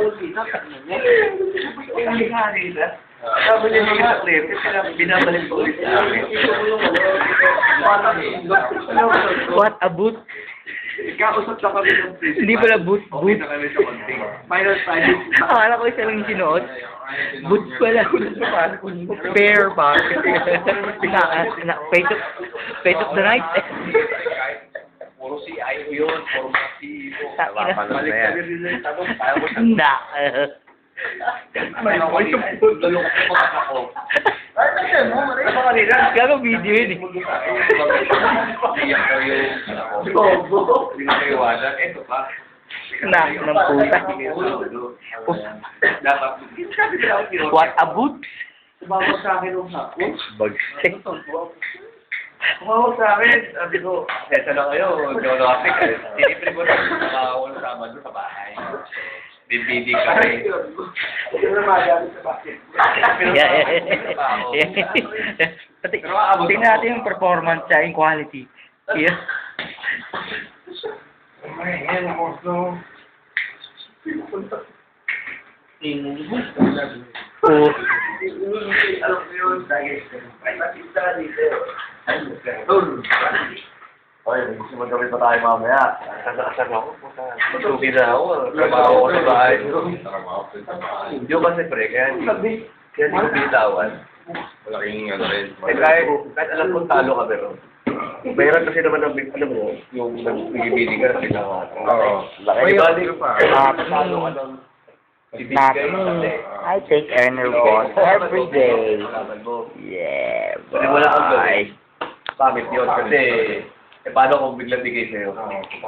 bawal dito. Ang hari na. Sabi niya yung sa clip, kasi binabalik ko ulit sa amin. What a boot? Kausap na kami ng principal. Hindi pala boot, Okay boot. na kami sa konting. Final time. Akala ko isa lang yung sinuot. Boot pala. Fair ba? Face of the night. Puro si Ayo yun, puro si Ivo. Takina. Balik kami rin yung tanong, kaya ko sa... Hindi. May ako yung lulok ko ako. Ay, kasi mo, maray. Ako kanina. Gago video yun eh. Iyak daw yung... Bobo. Hindi na iwanan. Eto pa. Na, ng puta. Dapat. What a boot? Tumawag sa akin nung hapon. Bagsik. Tumawag sa akin. Sabi ko, sesa na kayo. Geographic. Sinipin ko na. Nakawal sama doon sa bahay. Bibidi kami. Yung namagamit sa bakit. Tingnan natin yung performance sa yung quality. Yeah. Ay, yan ako. So, Oh. alam mo yun, lagi. Ay, matista ka dito. Ay, gusto mo gawin pa tayo mamaya. Kasakasag ako. Matugi na ako. Trabaho ko sa bahay. Hindi ko kasi pre, kaya hindi ko bitawan. Malaking ano rin. Kahit alam kong talo ka pero. Mayroon kasi naman ang alam mo, yung nag-ibili ka, sila Oo. Laki bali pa. talo ka ng Not me. I take Enervon every day. Yeah, Kasi wala kang boy. gawin. Pangit yun kasi, paano kung biglang bigay sa'yo?